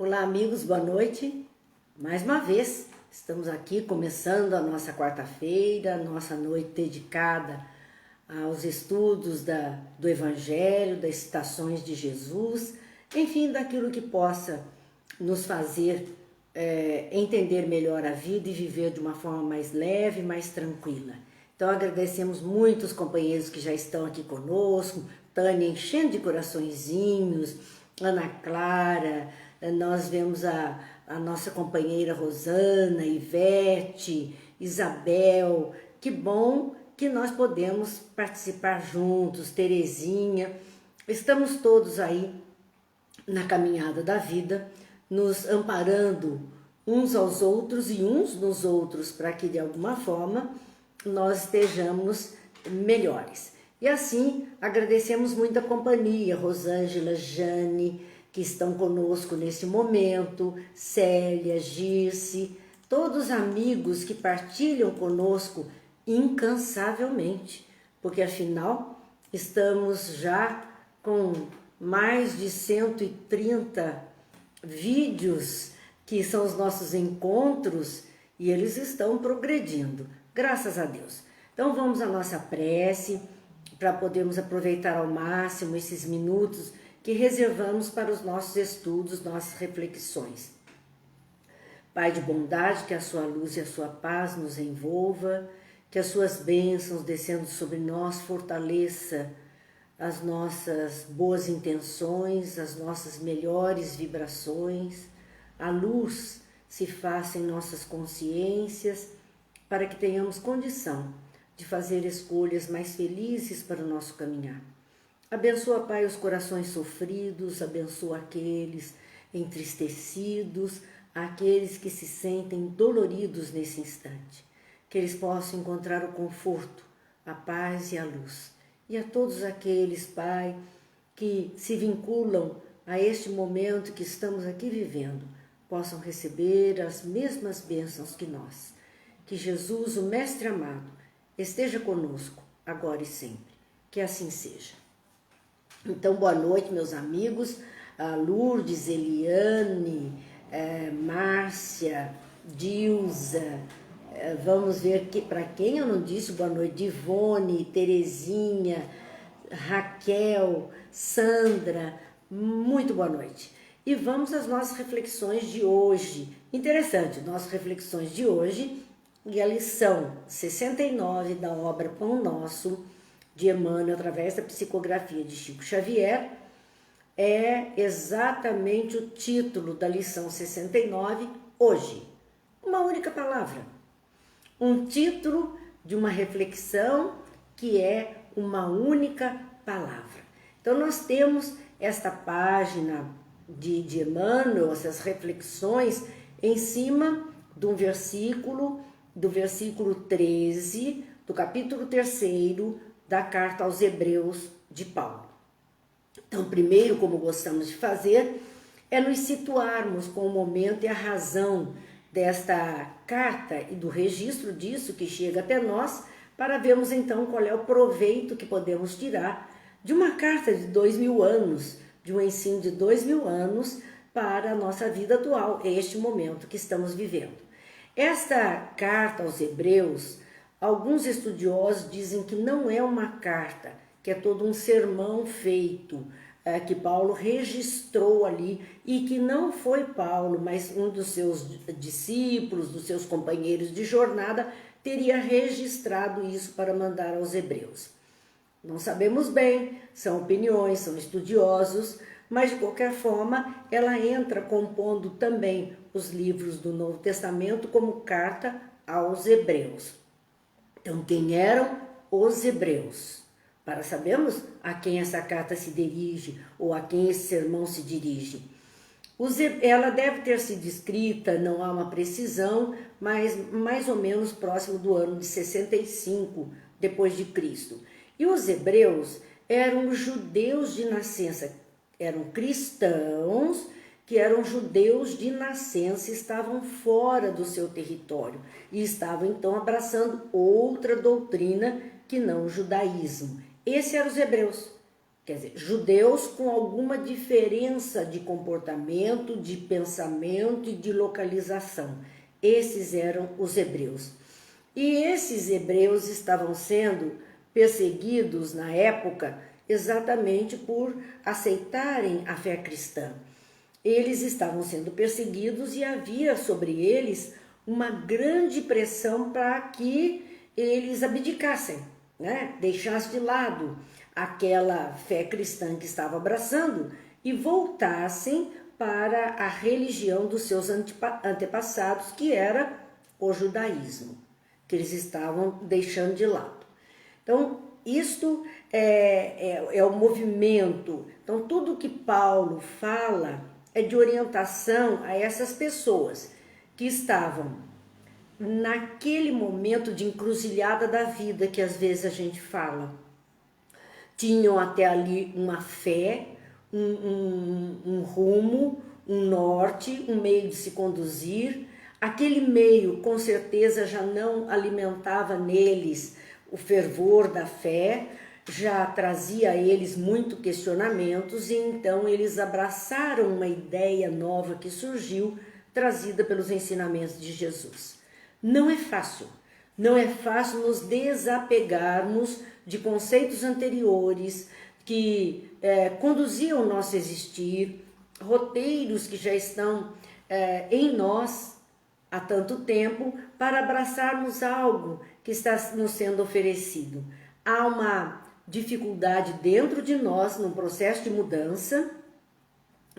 Olá, amigos, boa noite. Mais uma vez, estamos aqui começando a nossa quarta-feira, nossa noite dedicada aos estudos do Evangelho, das citações de Jesus, enfim, daquilo que possa nos fazer entender melhor a vida e viver de uma forma mais leve, mais tranquila. Então, agradecemos muito os companheiros que já estão aqui conosco, Tânia enchendo de coraçõezinhos, Ana Clara, nós vemos a nossa companheira Rosana, Ivete, Isabel. Que bom que nós podemos participar juntos, Terezinha. Estamos todos aí na caminhada da vida, nos amparando uns aos outros e uns nos outros, para que de alguma forma nós estejamos melhores. E assim, agradecemos muito a companhia, Rosângela, Jane, que estão conosco nesse momento, Célia, Girce, todos os amigos que partilham conosco incansavelmente, porque afinal estamos já com mais de 130 vídeos que são os nossos encontros e eles estão progredindo, graças a Deus. Então vamos à nossa prece para podermos aproveitar ao máximo esses minutos que reservamos para os nossos estudos, nossas reflexões. Pai de bondade, que a sua luz e a sua paz nos envolva, que as suas bênçãos descendo sobre nós fortaleça as nossas boas intenções, as nossas melhores vibrações, a luz se faça em nossas consciências para que tenhamos condição de fazer escolhas mais felizes para o nosso caminhar. Abençoa, Pai, os corações sofridos, abençoa aqueles entristecidos, aqueles que se sentem doloridos nesse instante, que eles possam encontrar o conforto, a paz e a luz. E a todos aqueles, Pai, que se vinculam a este momento que estamos aqui vivendo, possam receber as mesmas bênçãos que nós. Que Jesus, o Mestre amado, esteja conosco, agora e sempre. Que assim seja. Então, boa noite, meus amigos, Lourdes, Eliane, Márcia, Dilza, vamos ver que para quem eu não disse boa noite, Ivone, Terezinha, Raquel, Sandra, muito boa noite. E vamos às nossas reflexões de hoje. Interessante, nossas reflexões de hoje e a lição 69 da obra Pão Nosso, de Emmanuel, através da psicografia de Chico Xavier, é exatamente o título da lição 69, hoje. Uma única palavra. Um título de uma reflexão que é uma única palavra. Então, nós temos esta página de Emmanuel, essas reflexões, em cima do versículo 13, do capítulo 3º, da carta aos Hebreus de Paulo. Então, primeiro, como gostamos de fazer, é nos situarmos com o momento e a razão desta carta e do registro disso que chega até nós, para vermos então qual é o proveito que podemos tirar de uma carta de 2000 anos, de um ensino de 2000 anos para a nossa vida atual, este momento que estamos vivendo. Esta carta aos Hebreus, alguns estudiosos dizem que não é uma carta, que é todo um sermão feito, que Paulo registrou ali e que não foi Paulo, mas um dos seus discípulos, dos seus companheiros de jornada, teria registrado isso para mandar aos Hebreus. Não sabemos bem, são opiniões, são estudiosos, mas de qualquer forma ela entra compondo também os livros do Novo Testamento como carta aos Hebreus. Então, quem eram os hebreus? Para sabermos a quem essa carta se dirige ou a quem esse sermão se dirige. Ela deve ter sido escrita, não há uma precisão, mas mais ou menos próximo do ano de 65 depois de Cristo. E os hebreus eram judeus de nascença, eram cristãos que eram judeus de nascença, estavam fora do seu território e estavam então abraçando outra doutrina que não o judaísmo. Esses eram os hebreus, quer dizer, judeus com alguma diferença de comportamento, de pensamento e de localização. Esses eram os hebreus. E esses hebreus estavam sendo perseguidos na época exatamente por aceitarem a fé cristã. Eles estavam sendo perseguidos e havia sobre eles uma grande pressão para que eles abdicassem, né? Deixassem de lado aquela fé cristã que estava abraçando e voltassem para a religião dos seus antepassados, que era o judaísmo, que eles estavam deixando de lado. Então, isto é o movimento. Então, tudo que Paulo fala é de orientação a essas pessoas que estavam naquele momento de encruzilhada da vida que às vezes a gente fala. Tinham até ali uma fé, um rumo, um norte, um meio de se conduzir. Aquele meio, com certeza, já não alimentava neles o fervor da fé, já trazia a eles muito questionamentos, e então eles abraçaram uma ideia nova que surgiu, trazida pelos ensinamentos de Jesus. Não é fácil nos desapegarmos de conceitos anteriores que conduziam o nosso existir, roteiros que já estão em nós há tanto tempo, para abraçarmos algo que está nos sendo oferecido. Há uma dificuldade dentro de nós no processo de mudança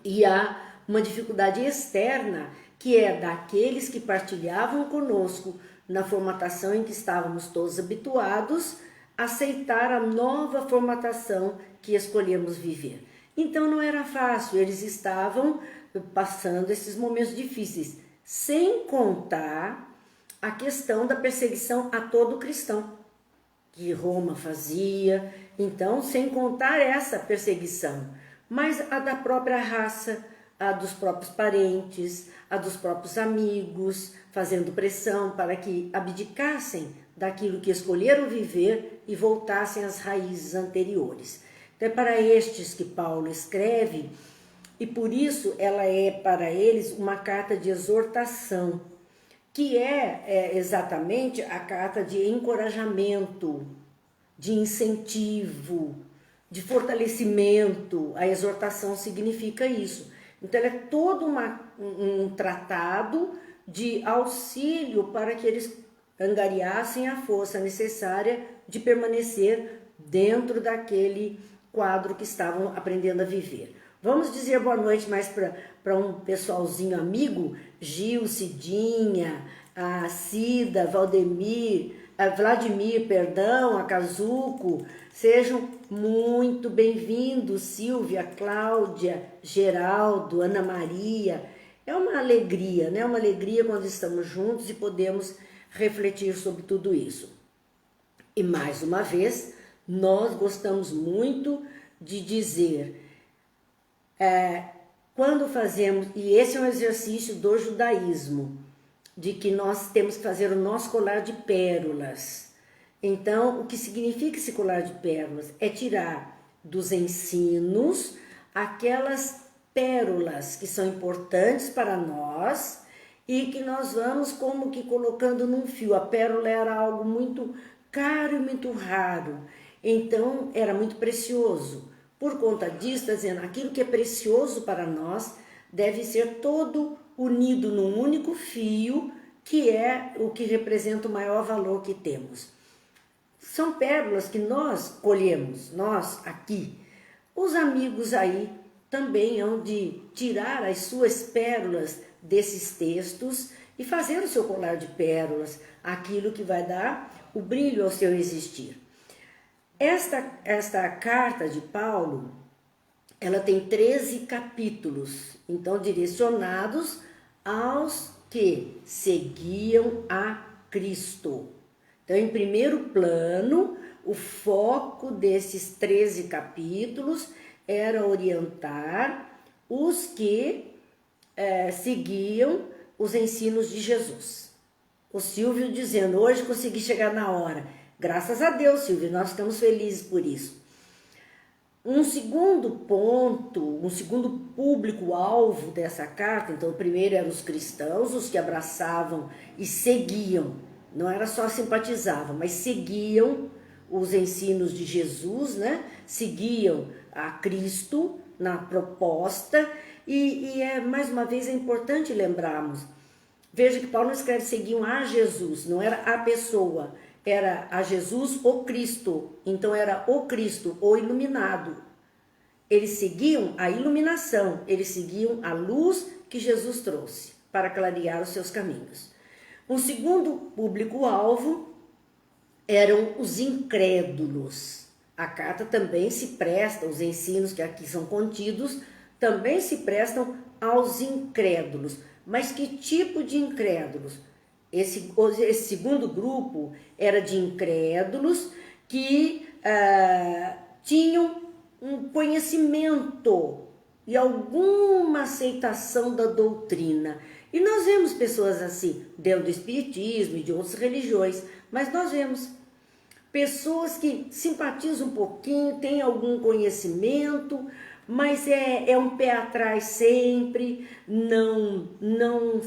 e há uma dificuldade externa que é daqueles que partilhavam conosco na formatação em que estávamos todos habituados, aceitar a nova formatação que escolhemos viver. Então não era fácil, eles estavam passando esses momentos difíceis, sem contar a questão da perseguição a todo cristão, que Roma fazia, então sem contar essa perseguição, mas a da própria raça, a dos próprios parentes, a dos próprios amigos, fazendo pressão para que abdicassem daquilo que escolheram viver e voltassem às raízes anteriores. Então é para estes que Paulo escreve, e por isso ela é para eles uma carta de exortação, que é exatamente a carta de encorajamento, de incentivo, de fortalecimento. A exortação significa isso. Então ela é todo um tratado de auxílio para que eles angariassem a força necessária de permanecer dentro daquele quadro que estavam aprendendo a viver. Vamos dizer boa noite mais para um pessoalzinho amigo, Gil, Cidinha, a Cida, Valdemir, a Vladimir, perdão, a Kazuko. Sejam muito bem-vindos, Silvia, Cláudia, Geraldo, Ana Maria. É uma alegria, né? Uma alegria quando estamos juntos e podemos refletir sobre tudo isso. E mais uma vez, nós gostamos muito de dizer, quando fazemos, e esse é um exercício do judaísmo, de que nós temos que fazer o nosso colar de pérolas. Então, o que significa esse colar de pérolas? É tirar dos ensinos aquelas pérolas que são importantes para nós e que nós vamos como que colocando num fio. A pérola era algo muito caro e muito raro, então era muito precioso. Por conta disso, está dizendo, aquilo que é precioso para nós deve ser todo unido num único fio, que é o que representa o maior valor que temos. São pérolas que nós colhemos, nós aqui. Os amigos aí também hão de tirar as suas pérolas desses textos e fazer o seu colar de pérolas, aquilo que vai dar o brilho ao seu existir. Esta carta de Paulo, ela tem 13 capítulos, então direcionados aos que seguiam a Cristo. Então, em primeiro plano, o foco desses 13 capítulos era orientar os que seguiam os ensinos de Jesus. O Silvio dizendo, hoje consegui chegar na hora. Graças a Deus, Silvio, nós estamos felizes por isso. Um segundo ponto, um segundo público-alvo dessa carta, então o primeiro eram os cristãos, os que abraçavam e seguiam, não era só simpatizavam, mas seguiam os ensinos de Jesus, né? Seguiam a Cristo na proposta mais uma vez é importante lembrarmos, veja que Paulo não escreve seguiam a Jesus, não era a pessoa, era a Jesus o Cristo, então era o Cristo, o iluminado. Eles seguiam a iluminação, eles seguiam a luz que Jesus trouxe para clarear os seus caminhos. Um segundo público-alvo eram os incrédulos. A carta também se presta, os ensinos que aqui são contidos, também se prestam aos incrédulos. Mas que tipo de incrédulos? Esse segundo grupo era de incrédulos que tinham um conhecimento e alguma aceitação da doutrina. E nós vemos pessoas assim, dentro do espiritismo e de outras religiões, mas nós vemos pessoas que simpatizam um pouquinho, têm algum conhecimento, mas é um pé atrás sempre, não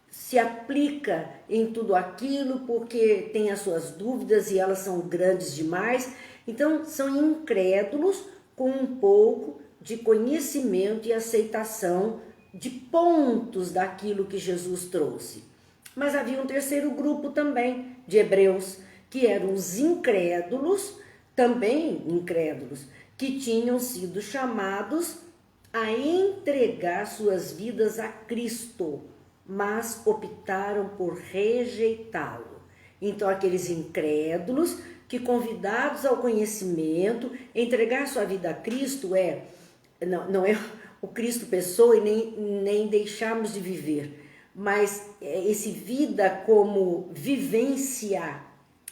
se aplica em tudo aquilo porque tem as suas dúvidas e elas são grandes demais. Então, são incrédulos com um pouco de conhecimento e aceitação de pontos daquilo que Jesus trouxe. Mas havia um terceiro grupo também de hebreus, que eram os incrédulos, também incrédulos, que tinham sido chamados a entregar suas vidas a Cristo, mas optaram por rejeitá-lo. Então, aqueles incrédulos que, convidados ao conhecimento, entregar sua vida a Cristo não é o Cristo pessoa e nem deixarmos de viver, mas esse vida como vivência,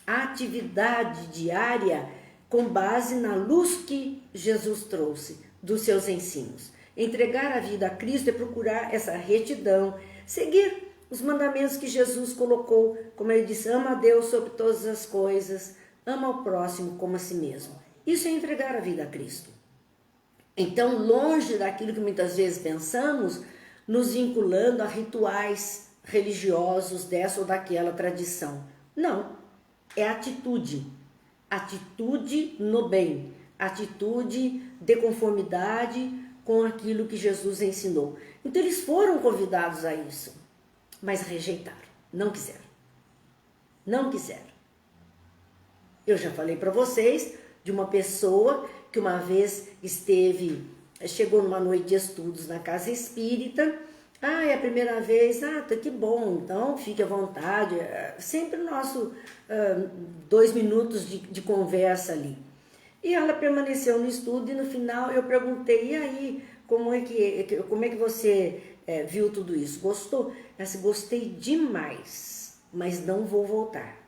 atividade diária com base na luz que Jesus trouxe dos seus ensinos. Entregar a vida a Cristo é procurar essa retidão, seguir os mandamentos que Jesus colocou, como ele disse, ama a Deus sobre todas as coisas, ama ao próximo como a si mesmo. Isso é entregar a vida a Cristo. Então, longe daquilo que muitas vezes pensamos, nos vinculando a rituais religiosos dessa ou daquela tradição. Não, é atitude no bem, atitude de conformidade com aquilo que Jesus ensinou. Então eles foram convidados a isso, mas rejeitaram, não quiseram. Eu já falei para vocês de uma pessoa que uma vez chegou numa noite de estudos na casa espírita. É a primeira vez, tá, que bom, então fique à vontade, sempre o nosso 2 minutos de conversa ali. E ela permaneceu no estudo e no final eu perguntei, e aí, como é que você viu tudo isso? Gostou? Ela disse, gostei demais, mas não vou voltar.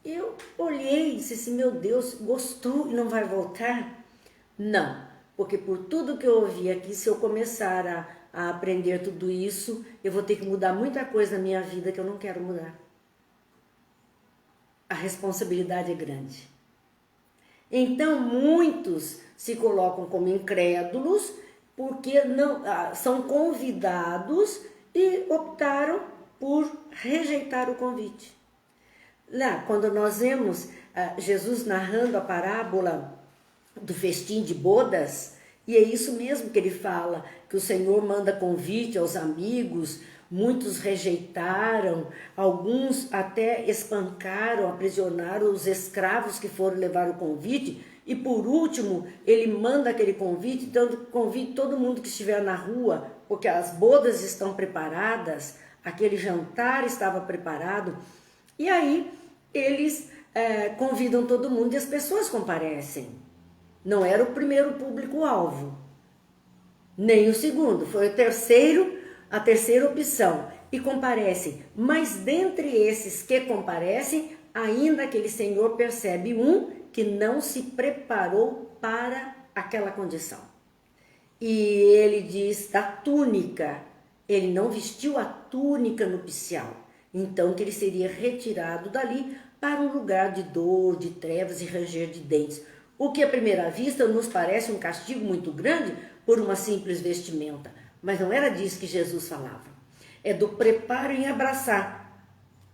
Eu olhei e disse assim, meu Deus, gostou e não vai voltar? Não, porque por tudo que eu ouvi aqui, se eu começar a aprender tudo isso, eu vou ter que mudar muita coisa na minha vida que eu não quero mudar. A responsabilidade é grande. Então, muitos se colocam como incrédulos porque não são convidados e optaram por rejeitar o convite. Lá, quando nós vemos Jesus narrando a parábola do festim de bodas, e é isso mesmo que ele fala, que o Senhor manda convite aos amigos, muitos rejeitaram, alguns até espancaram, aprisionaram os escravos que foram levar o convite, e por último, ele manda aquele convite, então convide todo mundo que estiver na rua, porque as bodas estão preparadas, aquele jantar estava preparado, e aí eles convidam todo mundo e as pessoas comparecem. Não era o primeiro público-alvo, nem o segundo, foi a terceira opção, e comparecem. Mas dentre esses que comparecem, ainda aquele senhor percebe um que não se preparou para aquela condição. E ele diz da túnica, ele não vestiu a túnica nupcial, então que ele seria retirado dali para um lugar de dor, de trevas e ranger de dentes. O que à primeira vista nos parece um castigo muito grande por uma simples vestimenta. Mas não era disso que Jesus falava. É do preparo em abraçar.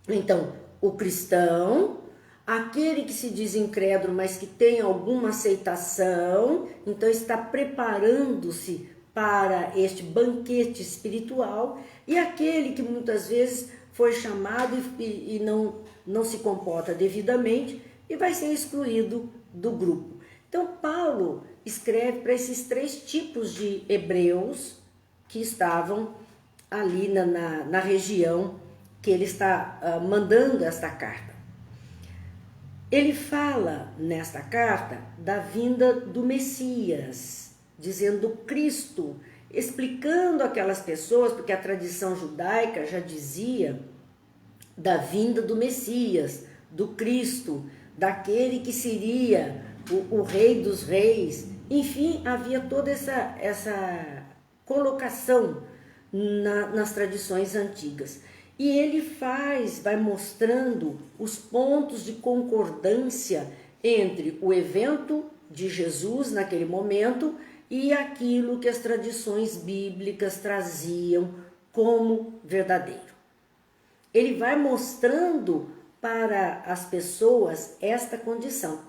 Então, o cristão, aquele que se diz incrédulo, mas que tem alguma aceitação, então está preparando-se para este banquete espiritual, e aquele que muitas vezes foi chamado e não se comporta devidamente e vai ser excluído do grupo. Então, Paulo escreve para esses 3 tipos de hebreus que estavam ali na região que ele está mandando esta carta. Ele fala nesta carta da vinda do Messias, dizendo Cristo, explicando aquelas pessoas, porque a tradição judaica já dizia da vinda do Messias, do Cristo, daquele que seria o Rei dos Reis. Enfim, havia toda essa colocação nas tradições antigas. E ele vai mostrando os pontos de concordância entre o evento de Jesus naquele momento e aquilo que as tradições bíblicas traziam como verdadeiro. Ele vai mostrando para as pessoas esta condição.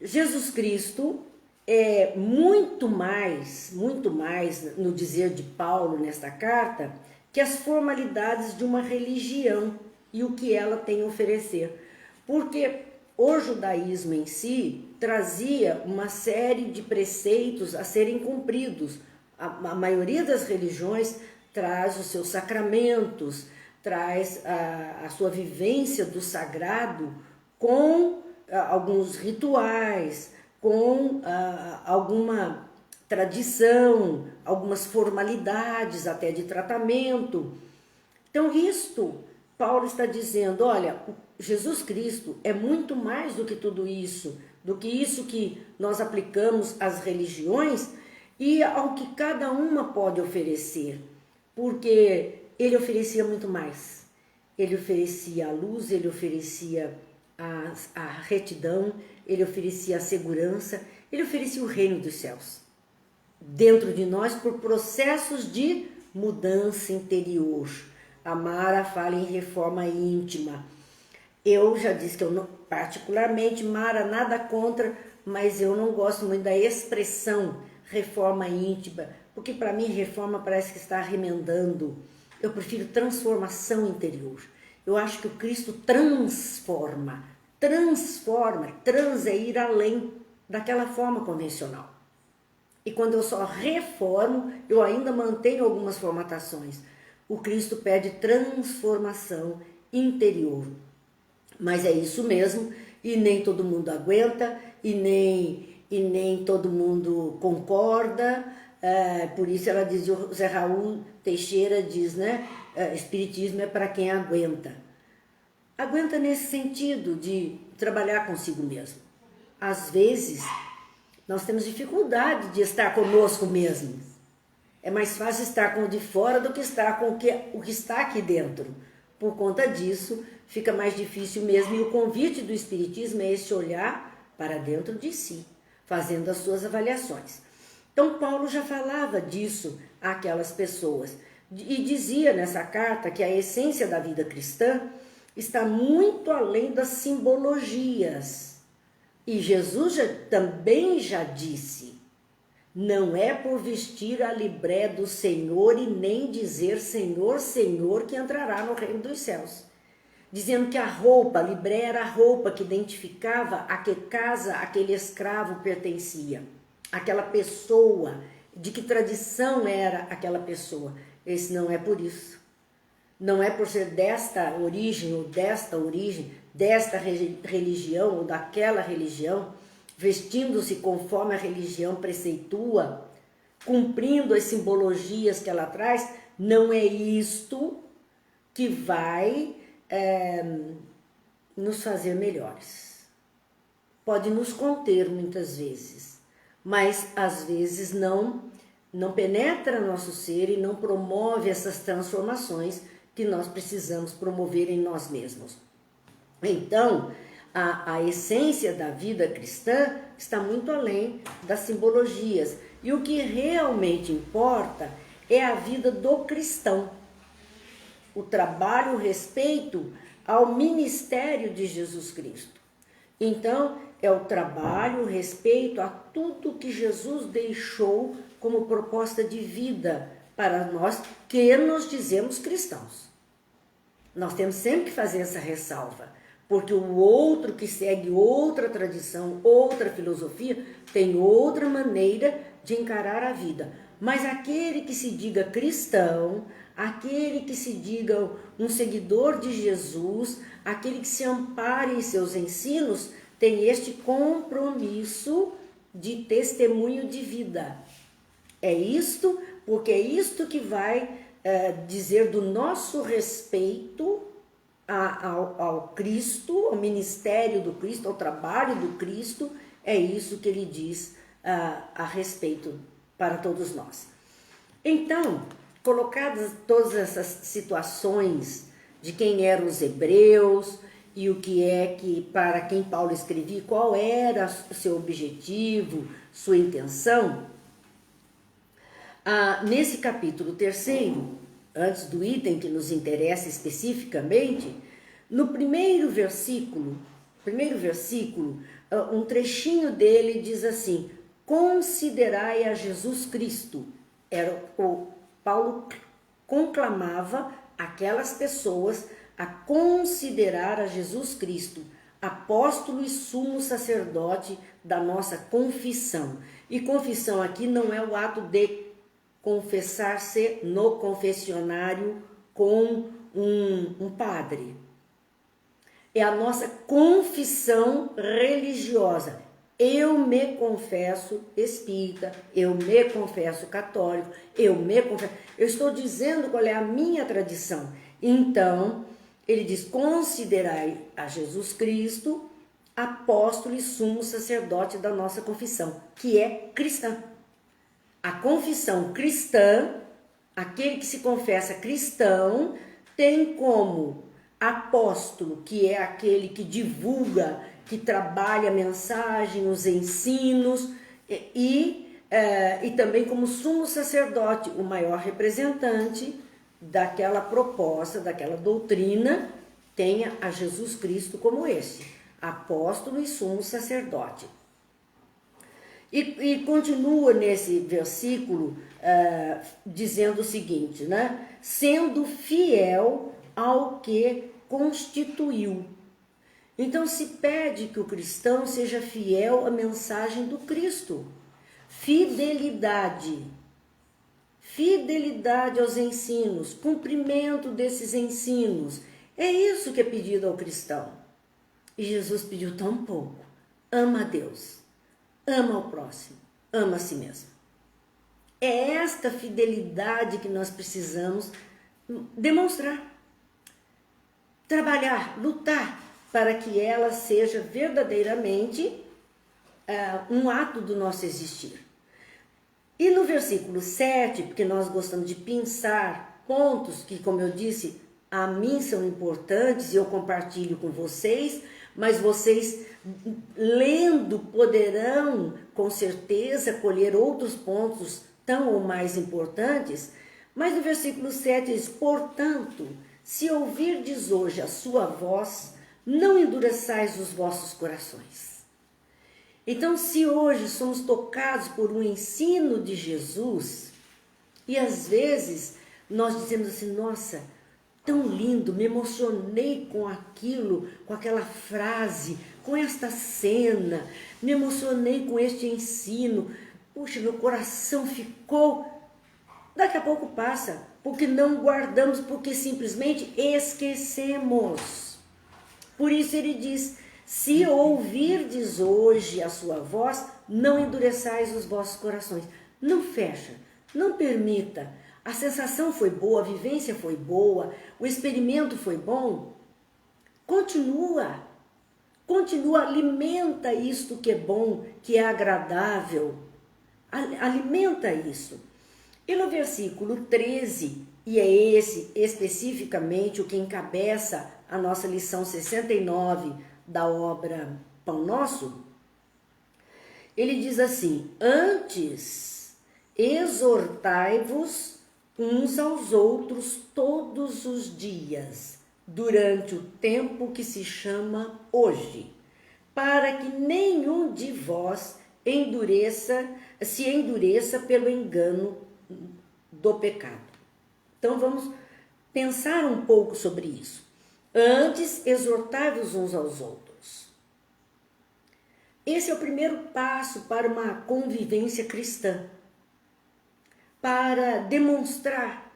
Jesus Cristo é muito mais, no dizer de Paulo nesta carta, que as formalidades de uma religião e o que ela tem a oferecer. Porque o judaísmo em si trazia uma série de preceitos a serem cumpridos. A maioria das religiões traz os seus sacramentos, traz a sua vivência do sagrado com alguns rituais, com alguma tradição, algumas formalidades até de tratamento. Então isto, Paulo está dizendo, olha, Jesus Cristo é muito mais do que tudo isso, do que isso que nós aplicamos às religiões e ao que cada uma pode oferecer, porque ele oferecia muito mais. Ele oferecia a luz, ele oferecia a retidão, ele oferecia a segurança, ele oferecia o reino dos céus dentro de nós por processos de mudança interior. A Mara fala em reforma íntima. Eu já disse que eu não, particularmente, Mara, nada contra, mas eu não gosto muito da expressão reforma íntima, porque para mim reforma parece que está remendando. Eu prefiro transformação interior. Eu acho que o Cristo transforma, trans é ir além daquela forma convencional. E quando eu só reformo, eu ainda mantenho algumas formatações. O Cristo pede transformação interior. Mas é isso mesmo, e nem todo mundo aguenta, e nem todo mundo concorda. Por isso ela diz, o Zé Raul Teixeira diz, né? Espiritismo é para quem aguenta. Aguenta nesse sentido de trabalhar consigo mesmo. Às vezes, nós temos dificuldade de estar conosco mesmo. É mais fácil estar com o de fora do que estar com o que está aqui dentro. Por conta disso, fica mais difícil mesmo. E o convite do Espiritismo é esse olhar para dentro de si, fazendo as suas avaliações. Então, Paulo já falava disso àquelas pessoas. E dizia nessa carta que a essência da vida cristã está muito além das simbologias. E Jesus também já disse, não é por vestir a libré do Senhor e nem dizer Senhor, Senhor que entrará no reino dos céus. Dizendo que a roupa, a libré era a roupa que identificava a que casa aquele escravo pertencia. Aquela pessoa, de que tradição era aquela pessoa. Esse não é por isso. Não é por ser desta origem ou desta origem, desta religião ou daquela religião, vestindo-se conforme a religião preceitua, cumprindo as simbologias que ela traz, não é isto que vai nos fazer melhores. Pode nos conter muitas vezes, mas às vezes não penetra nosso ser e não promove essas transformações que nós precisamos promover em nós mesmos. Então, a essência da vida cristã está muito além das simbologias. E o que realmente importa é a vida do cristão. O trabalho, o respeito ao ministério de Jesus Cristo. Então, é o trabalho, o respeito a tudo que Jesus deixou como proposta de vida para nós que nos dizemos cristãos. Nós temos sempre que fazer essa ressalva, porque o outro que segue outra tradição, outra filosofia, tem outra maneira de encarar a vida. Mas aquele que se diga cristão, aquele que se diga um seguidor de Jesus, aquele que se ampare em seus ensinos, tem este compromisso de testemunho de vida. É isto, porque é isto que vai dizer do nosso respeito ao Cristo, ao ministério do Cristo, ao trabalho do Cristo. É isso que ele diz a respeito para todos nós. Então, colocadas todas essas situações de quem eram os hebreus e o que é que, para quem Paulo escrevia, qual era o seu objetivo, sua intenção, nesse capítulo 3º, antes do item que nos interessa especificamente, no primeiro versículo, um trechinho dele diz assim: considerai a Jesus Cristo. Paulo conclamava aquelas pessoas a considerar a Jesus Cristo, apóstolo e sumo sacerdote da nossa confissão. E confissão aqui não é o ato de confessar-se no confessionário com um padre. É a nossa confissão religiosa. Eu me confesso espírita, eu me confesso católico, eu estou dizendo qual é a minha tradição. Então, ele diz: considerai a Jesus Cristo apóstolo e sumo sacerdote da nossa confissão, que é cristã. A confissão cristã, aquele que se confessa cristão, tem como apóstolo, que é aquele que divulga, que trabalha a mensagem, os ensinos, e também como sumo sacerdote, o maior representante daquela proposta, daquela doutrina, tenha a Jesus Cristo como esse, apóstolo e sumo sacerdote. E continua nesse versículo dizendo o seguinte, né? Sendo fiel ao que constituiu. Então se pede que o cristão seja fiel à mensagem do Cristo. Fidelidade aos ensinos, cumprimento desses ensinos. É isso que é pedido ao cristão. E Jesus pediu tão pouco. Ama a Deus, ama o próximo, ama a si mesmo. É esta fidelidade que nós precisamos demonstrar, trabalhar, lutar, para que ela seja verdadeiramente um ato do nosso existir. E no versículo 7, porque nós gostamos de pensar pontos que, como eu disse, a mim são importantes e eu compartilho com vocês, mas vocês, lendo, poderão com certeza colher outros pontos tão ou mais importantes. Mas no versículo 7 diz: portanto, se ouvirdes hoje a sua voz, não endureçais os vossos corações. Então, se hoje somos tocados por um ensino de Jesus, e às vezes nós dizemos assim: nossa, tão lindo, me emocionei com aquilo, com aquela frase, com esta cena, me emocionei com este ensino, puxa, meu coração ficou. Daqui a pouco passa, porque não guardamos, porque simplesmente esquecemos. Por isso ele diz: se ouvirdes hoje a sua voz, não endureçais os vossos corações. Não fecha, não permita. A sensação foi boa, a vivência foi boa, o experimento foi bom. Continua, alimenta isto que é bom, que é agradável. Alimenta isso. E no versículo 13, e é esse especificamente o que encabeça a nossa lição 69 da obra Pão Nosso, ele diz assim: antes exortai-vos uns aos outros todos os dias, durante o tempo que se chama hoje, para que nenhum de vós se endureça pelo engano do pecado. Então vamos pensar um pouco sobre isso. Antes, exortai-vos uns aos outros. Esse é o primeiro passo para uma convivência cristã, para demonstrar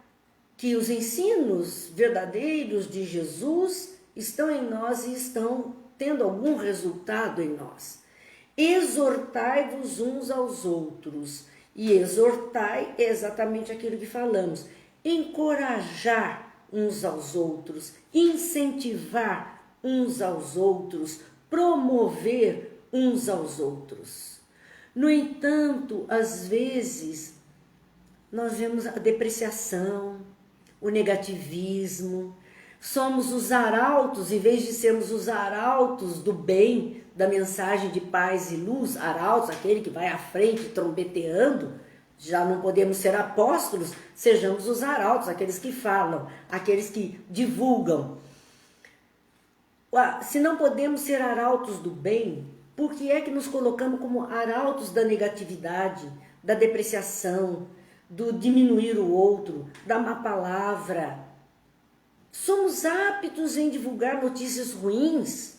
que os ensinos verdadeiros de Jesus estão em nós e estão tendo algum resultado em nós. Exortai-vos uns aos outros. E exortai é exatamente aquilo que falamos. Encorajar uns aos outros, incentivar uns aos outros, promover uns aos outros. No entanto, às vezes, nós vemos a depreciação, o negativismo, somos os arautos, em vez de sermos os arautos do bem, da mensagem de paz e luz, arautos, aquele que vai à frente trombeteando, já não podemos ser apóstolos, sejamos os arautos, aqueles que falam, aqueles que divulgam. Se não podemos ser arautos do bem, por que é que nos colocamos como arautos da negatividade, da depreciação, do diminuir o outro, da má palavra? Somos aptos em divulgar notícias ruins,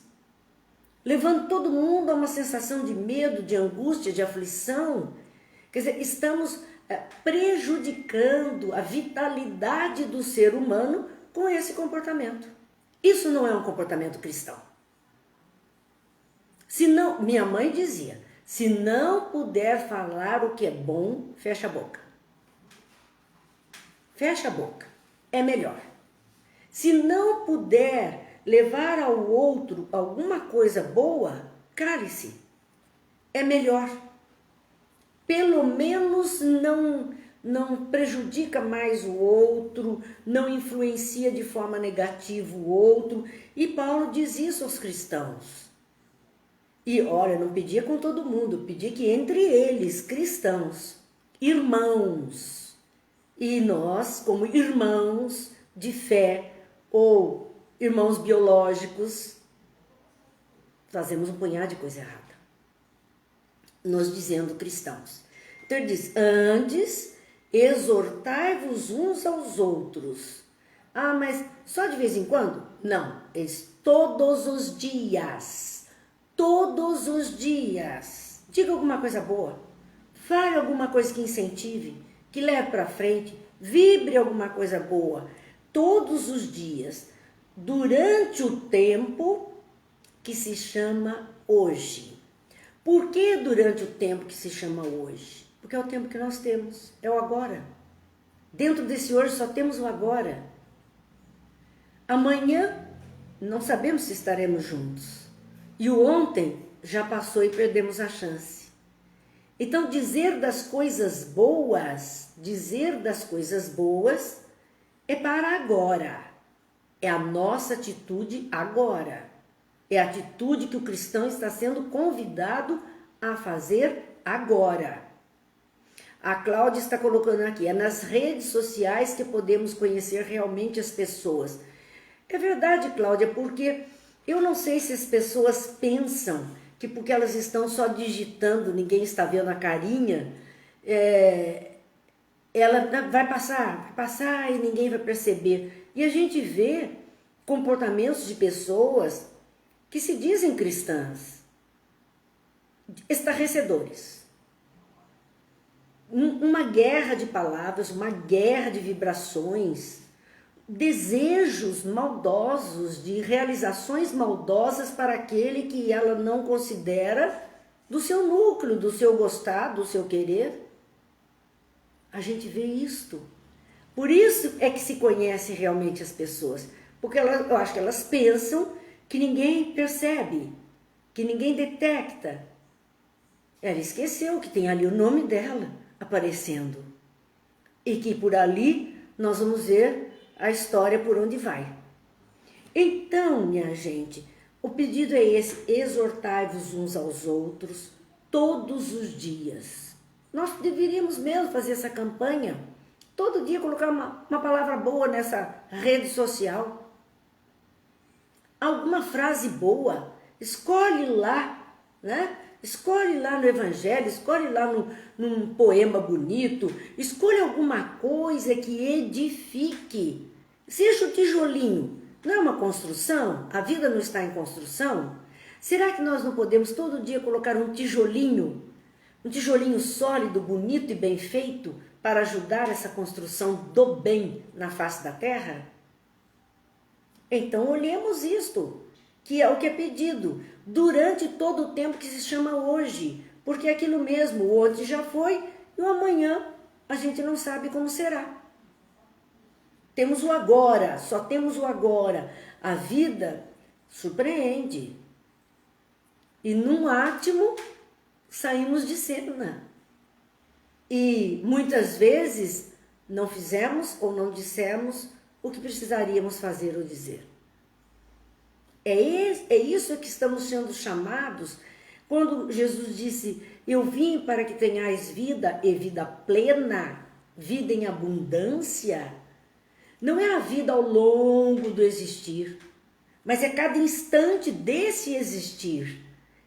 levando todo mundo a uma sensação de medo, de angústia, de aflição. Quer dizer, estamos prejudicando a vitalidade do ser humano com esse comportamento. Isso não é um comportamento cristão. Se não, minha mãe dizia, se não puder falar o que é bom, fecha a boca. Fecha a boca, é melhor. Se não puder levar ao outro alguma coisa boa, cale-se, é melhor. Pelo menos não prejudica mais o outro, não influencia de forma negativa o outro. E Paulo diz isso aos cristãos. E olha, não pedia com todo mundo, pedia que entre eles, cristãos, irmãos, e nós, como irmãos de fé ou irmãos biológicos, fazemos um punhado de coisa errada. Nos dizendo cristãos. Então ele diz, antes, exortai-vos uns aos outros. Ah, mas só de vez em quando? Não, todos os dias. Todos os dias. Diga alguma coisa boa. Fale alguma coisa que incentive, que leve para frente. Vibre alguma coisa boa. Todos os dias. Durante o tempo que se chama hoje. Por que durante o tempo que se chama hoje? Porque é o tempo que nós temos, é o agora. Dentro desse hoje só temos o agora. Amanhã não sabemos se estaremos juntos. E o ontem já passou e perdemos a chance. Então dizer das coisas boas é para agora. É a nossa atitude agora. É a atitude que o cristão está sendo convidado a fazer agora. A Cláudia está colocando aqui, é nas redes sociais que podemos conhecer realmente as pessoas. É verdade, Cláudia, porque eu não sei se as pessoas pensam que porque elas estão só digitando, ninguém está vendo a carinha, ela vai passar e ninguém vai perceber. E a gente vê comportamentos de pessoas que se dizem cristãs, estarrecedores. Uma guerra de palavras, uma guerra de vibrações, desejos maldosos, de realizações maldosas para aquele que ela não considera do seu núcleo, do seu gostar, do seu querer. A gente vê isto. Por isso é que se conhece realmente as pessoas, porque eu acho que elas pensam que ninguém percebe, que ninguém detecta. Ela esqueceu que tem ali o nome dela aparecendo. E que por ali nós vamos ver a história por onde vai. Então, minha gente, O pedido é esse: exortai-vos uns aos outros todos os dias. Nós deveríamos mesmo fazer essa campanha, todo dia colocar uma palavra boa nessa rede social. Alguma frase boa, escolhe lá, né? Escolhe lá no evangelho, escolhe lá num poema bonito, escolhe alguma coisa que edifique. Seja o tijolinho, não é uma construção? A vida não está em construção? Será que nós não podemos todo dia colocar um tijolinho sólido, bonito e bem feito, para ajudar essa construção do bem na face da terra? Então olhemos isto, que é o que é pedido, durante todo o tempo que se chama hoje, porque é aquilo mesmo, o ontem já foi e o amanhã a gente não sabe como será. Temos o agora, só temos o agora. A vida surpreende. E num átimo saímos de cena. E muitas vezes não fizemos ou não dissemos o que precisaríamos fazer ou dizer. É isso que estamos sendo chamados quando Jesus disse: eu vim para que tenhais vida e vida plena, vida em abundância. Não é a vida ao longo do existir, mas é cada instante desse existir,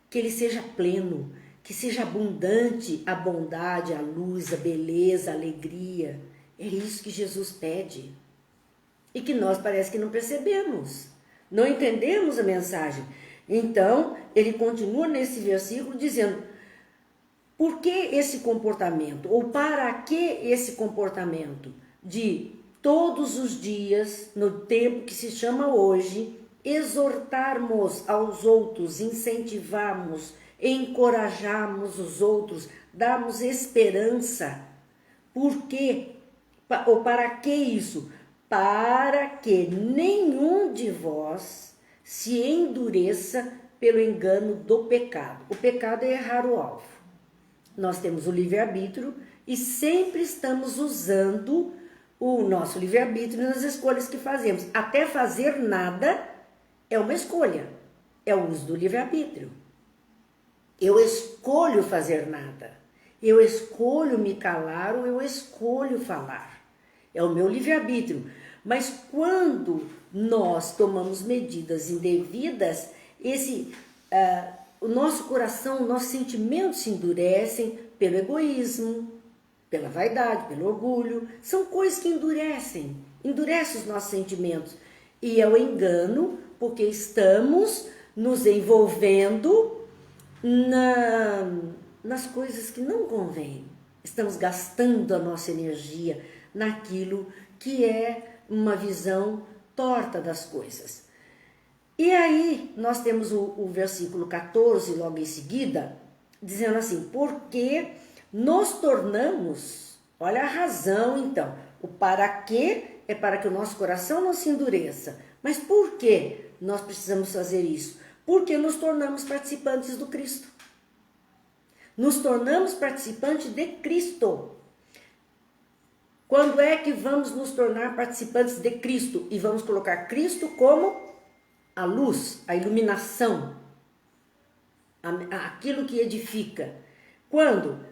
que ele seja pleno, que seja abundante a bondade, a luz, a beleza, a alegria. É isso que Jesus pede. E que nós parece que não percebemos, não entendemos a mensagem. Então, ele continua nesse versículo dizendo: por que esse comportamento? Ou para que esse comportamento de todos os dias, no tempo que se chama hoje, exortarmos aos outros, incentivarmos, encorajarmos os outros, darmos esperança? Por quê? Ou para que isso? Para que nenhum de vós se endureça pelo engano do pecado. O pecado é errar o alvo. Nós temos o livre-arbítrio e sempre estamos usando o nosso livre-arbítrio nas escolhas que fazemos. Até fazer nada é uma escolha, é o uso do livre-arbítrio. Eu escolho fazer nada, eu escolho me calar ou eu escolho falar. É o meu livre-arbítrio. Mas quando nós tomamos medidas indevidas, o nosso coração, nossos sentimentos se endurecem pelo egoísmo, pela vaidade, pelo orgulho. São coisas que endurecem os nossos sentimentos. E é o engano, porque estamos nos envolvendo nas coisas que não convêm. Estamos gastando a nossa energia naquilo que é uma visão torta das coisas. E aí nós temos o versículo 14 logo em seguida, dizendo assim: porque nos tornamos, olha a razão então, o para quê é para que o nosso coração não se endureça. Mas por que nós precisamos fazer isso? Porque nos tornamos participantes do Cristo. Nos tornamos participantes de Cristo. Quando é que vamos nos tornar participantes de Cristo? E vamos colocar Cristo como a luz, a iluminação, aquilo que edifica. Quando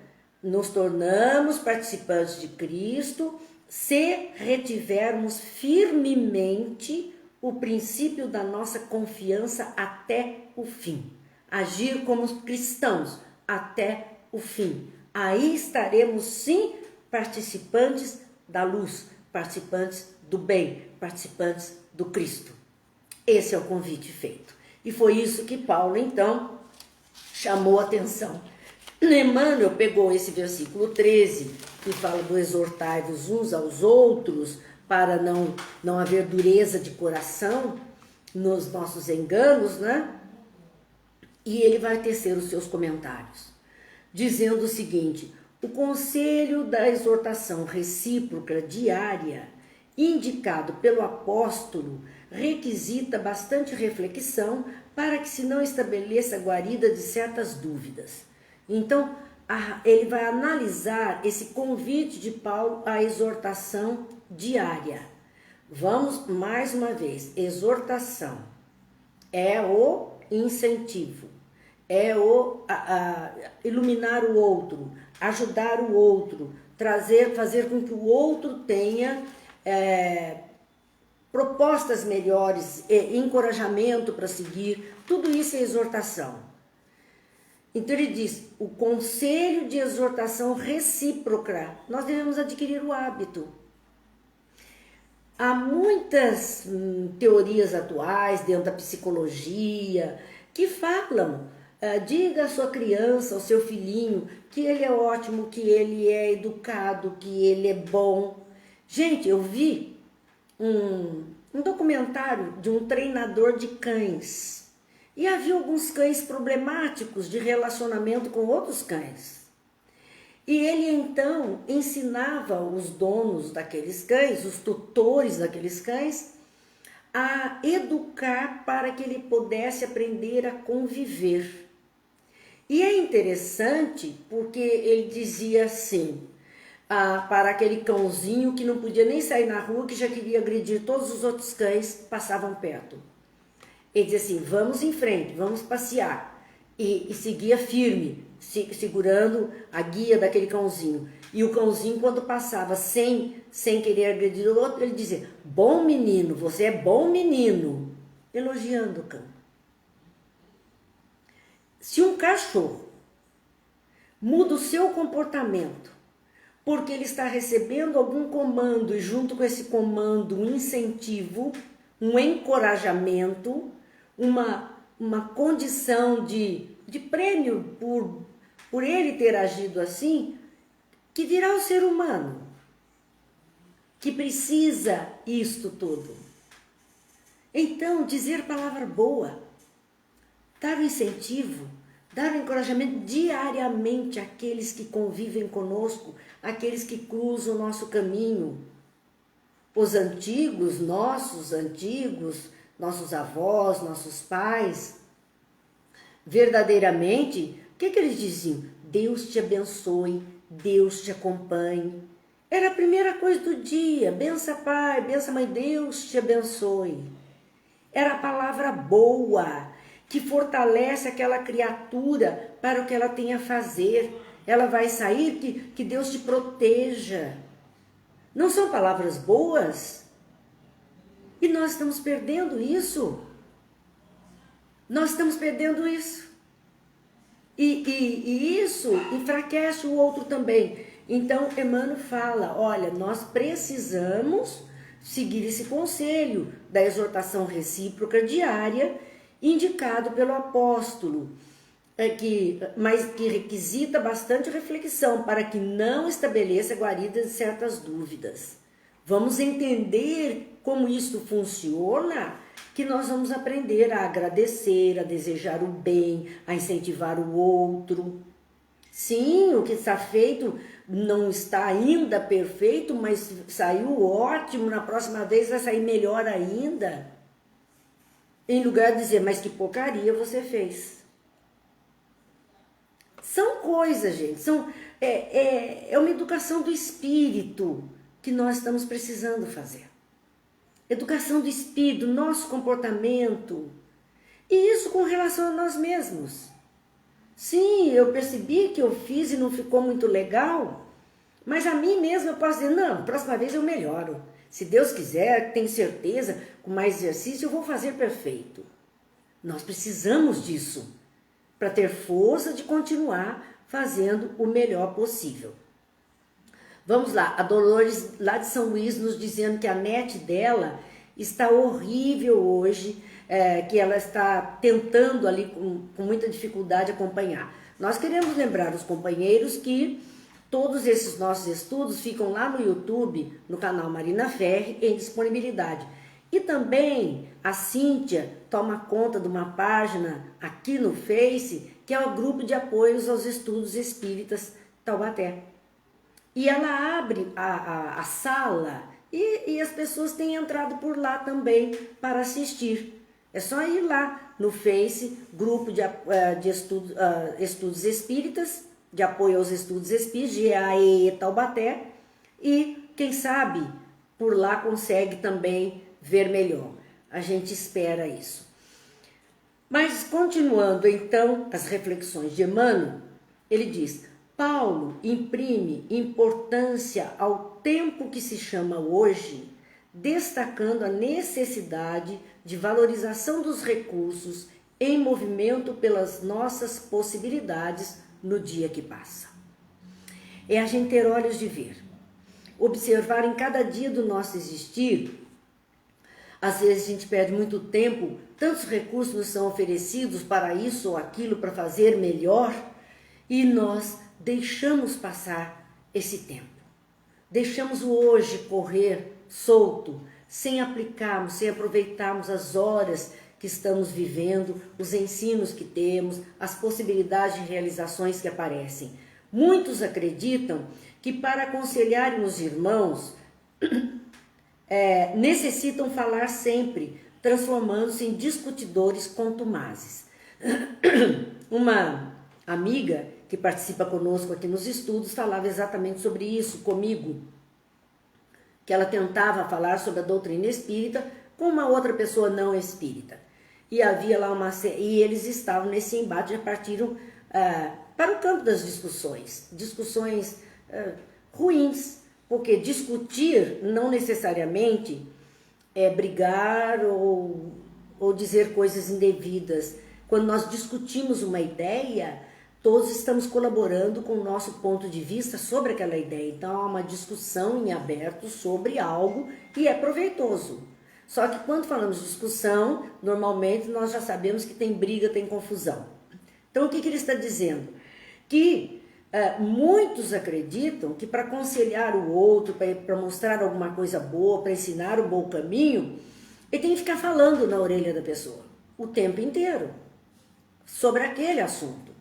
nos tornamos participantes de Cristo, se retivermos firmemente o princípio da nossa confiança até o fim. Agir como cristãos até o fim. Aí estaremos sim participantes da luz, participantes do bem, participantes do Cristo. Esse é o convite feito. E foi isso que Paulo, então, chamou a atenção. Emmanuel pegou esse versículo 13, que fala do exortai-vos uns aos outros, para não haver dureza de coração nos nossos enganos, né? E ele vai tecer os seus comentários, dizendo o seguinte: o conselho da exortação recíproca diária, indicado pelo apóstolo, requisita bastante reflexão para que se não estabeleça a guarida de certas dúvidas. Então, ele vai analisar esse convite de Paulo à exortação diária. Vamos mais uma vez: exortação é o incentivo, é iluminar o outro, ajudar o outro, fazer com que o outro tenha propostas melhores, encorajamento para seguir, tudo isso é exortação. Então ele diz, o conselho de exortação recíproca, nós devemos adquirir o hábito. Há muitas teorias atuais dentro da psicologia que falam, diga à sua criança, ao seu filhinho, que ele é ótimo, que ele é educado, que ele é bom. Gente, eu vi um documentário de um treinador de cães. E havia alguns cães problemáticos de relacionamento com outros cães. E ele então ensinava os donos daqueles cães, os tutores daqueles cães, a educar para que ele pudesse aprender a conviver. E é interessante porque ele dizia assim, para aquele cãozinho que não podia nem sair na rua, que já queria agredir todos os outros cães que passavam perto. Ele dizia assim, vamos em frente, vamos passear. E seguia firme, segurando a guia daquele cãozinho. E o cãozinho, quando passava sem querer agredir o outro, ele dizia, bom menino, você é bom menino. Elogiando o cão. Se um cachorro muda o seu comportamento, porque ele está recebendo algum comando e junto com esse comando um incentivo, um encorajamento, uma condição de prêmio por ele ter agido assim, que dirá o ser humano que precisa isto tudo. Então, dizer palavra boa, dar o incentivo, dar o encorajamento diariamente àqueles que convivem conosco, àqueles que cruzam o nosso caminho. Os antigos, nossos avós, nossos pais, verdadeiramente, o que eles diziam? Deus te abençoe, Deus te acompanhe. Era a primeira coisa do dia, bença pai, bença mãe, Deus te abençoe. Era a palavra boa, que fortalece aquela criatura para o que ela tem a fazer. Ela vai sair, que Deus te proteja. Não são palavras boas? E nós estamos perdendo isso. Nós estamos perdendo isso. E isso enfraquece o outro também. Então, Emmanuel fala, olha, nós precisamos seguir esse conselho da exortação recíproca diária, indicado pelo apóstolo, mas que requisita bastante reflexão para que não estabeleça guaridas de certas dúvidas. Vamos entender como isso funciona, que nós vamos aprender a agradecer, a desejar o bem, a incentivar o outro. Sim, o que está feito não está ainda perfeito, mas saiu ótimo, na próxima vez vai sair melhor ainda. Em lugar de dizer, mas que porcaria você fez. São coisas, gente, é uma educação do espírito que nós estamos precisando fazer. Educação do espírito, nosso comportamento. E isso com relação a nós mesmos. Sim, eu percebi que eu fiz e não ficou muito legal, mas a mim mesma eu posso dizer, não, próxima vez eu melhoro. Se Deus quiser, tenho certeza, com mais exercício eu vou fazer perfeito. Nós precisamos disso para ter força de continuar fazendo o melhor possível. Vamos lá, a Dolores lá de São Luís nos dizendo que a net dela está horrível hoje, que ela está tentando ali com muita dificuldade acompanhar. Nós queremos lembrar os companheiros que todos esses nossos estudos ficam lá no YouTube, no canal Marina Ferri, em disponibilidade. E também a Cíntia toma conta de uma página aqui no Face, que é o Grupo de Apoios aos Estudos Espíritas Taubaté. E ela abre a sala e as pessoas têm entrado por lá também para assistir. É só ir lá no Face, Grupo de Estudos Espíritas, de Apoio aos Estudos Espíritas, GAE Taubaté, e quem sabe por lá consegue também ver melhor. A gente espera isso. Mas continuando então as reflexões de Emmanuel, ele diz: Paulo imprime importância ao tempo que se chama hoje, destacando a necessidade de valorização dos recursos em movimento pelas nossas possibilidades no dia que passa. É a gente ter olhos de ver, observar em cada dia do nosso existir. Às vezes a gente perde muito tempo, tantos recursos nos são oferecidos para isso ou aquilo, para fazer melhor, e nós deixamos passar esse tempo. Deixamos o hoje correr solto, sem aplicarmos, sem aproveitarmos as horas que estamos vivendo, os ensinos que temos, as possibilidades de realizações que aparecem. Muitos acreditam que para aconselharem os irmãos, necessitam falar sempre, transformando-se em discutidores contumazes. Uma amiga que participa conosco aqui nos estudos falava exatamente sobre isso comigo, que ela tentava falar sobre a doutrina espírita com uma outra pessoa não espírita. E havia lá e eles estavam nesse embate, já partiram para o campo das discussões ruins, porque discutir não necessariamente é brigar ou dizer coisas indevidas. Quando nós discutimos uma ideia, todos estamos colaborando com o nosso ponto de vista sobre aquela ideia. Então há uma discussão em aberto sobre algo que é proveitoso. Só que quando falamos de discussão, normalmente nós já sabemos que tem briga, tem confusão. Então o que ele está dizendo? Que muitos acreditam que para aconselhar o outro, para mostrar alguma coisa boa, para ensinar o bom caminho, ele tem que ficar falando na orelha da pessoa o tempo inteiro sobre aquele assunto.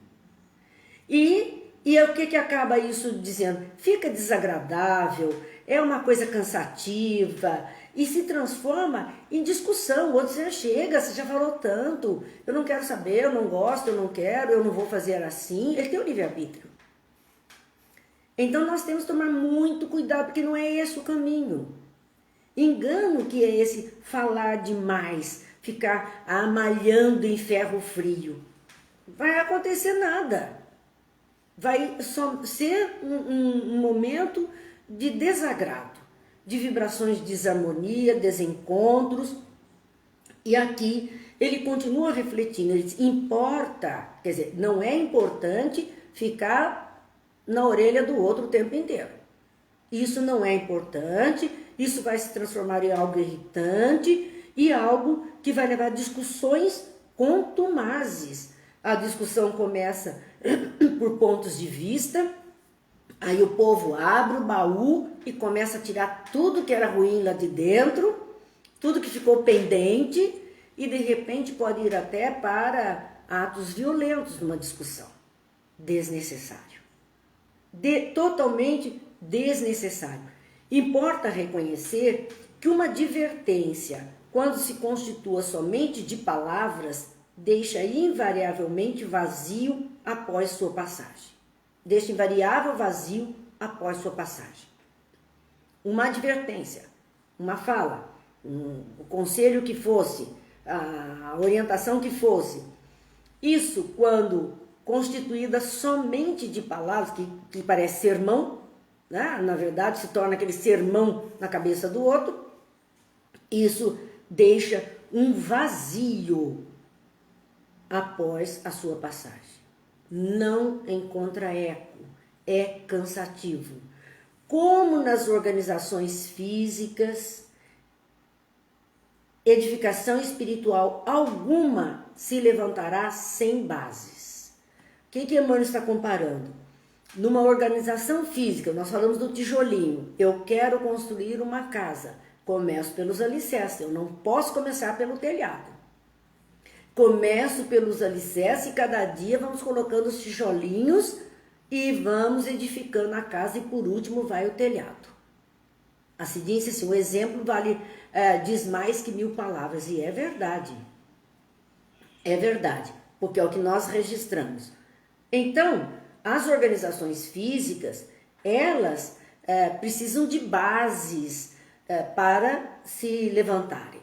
E o que acaba isso dizendo? Fica desagradável, é uma coisa cansativa e se transforma em discussão. O outro diz: chega, você já falou tanto, eu não quero saber, eu não gosto, eu não quero, eu não vou fazer assim. Ele tem o livre-arbítrio. Então nós temos que tomar muito cuidado, porque não é esse o caminho. Engano que é esse falar demais, ficar amalhando em ferro frio. Vai acontecer nada. Vai só ser um momento de desagrado, de vibrações de desarmonia, desencontros. E aqui ele continua refletindo, ele diz: importa, quer dizer, não é importante ficar na orelha do outro o tempo inteiro. Isso não é importante, isso vai se transformar em algo irritante e algo que vai levar a discussões contumazes. A discussão começa por pontos de vista, aí o povo abre o baú e começa a tirar tudo que era ruim lá de dentro, tudo que ficou pendente, e de repente pode ir até para atos violentos numa discussão. Desnecessário. Totalmente desnecessário. Importa reconhecer que uma advertência, quando se constitua somente de palavras, deixa invariavelmente vazio após sua passagem. Deixa invariável vazio após sua passagem. Uma advertência, uma fala, o conselho que fosse, a orientação que fosse, isso quando constituída somente de palavras, que parece sermão, né? Na verdade se torna aquele sermão na cabeça do outro, isso deixa um vazio após a sua passagem. Não encontra eco, é cansativo. Como nas organizações físicas, edificação espiritual alguma se levantará sem bases. O que Emmanuel está comparando? Numa organização física, nós falamos do tijolinho. Eu quero construir uma casa. Começo pelos alicerces, eu não posso começar pelo telhado. Começo pelos alicerces e cada dia vamos colocando os tijolinhos e vamos edificando a casa e por último vai o telhado. Assim disse assim, o exemplo diz mais que 1000 palavras, e é verdade. É verdade, porque é o que nós registramos. Então, as organizações físicas, elas precisam de bases para se levantarem.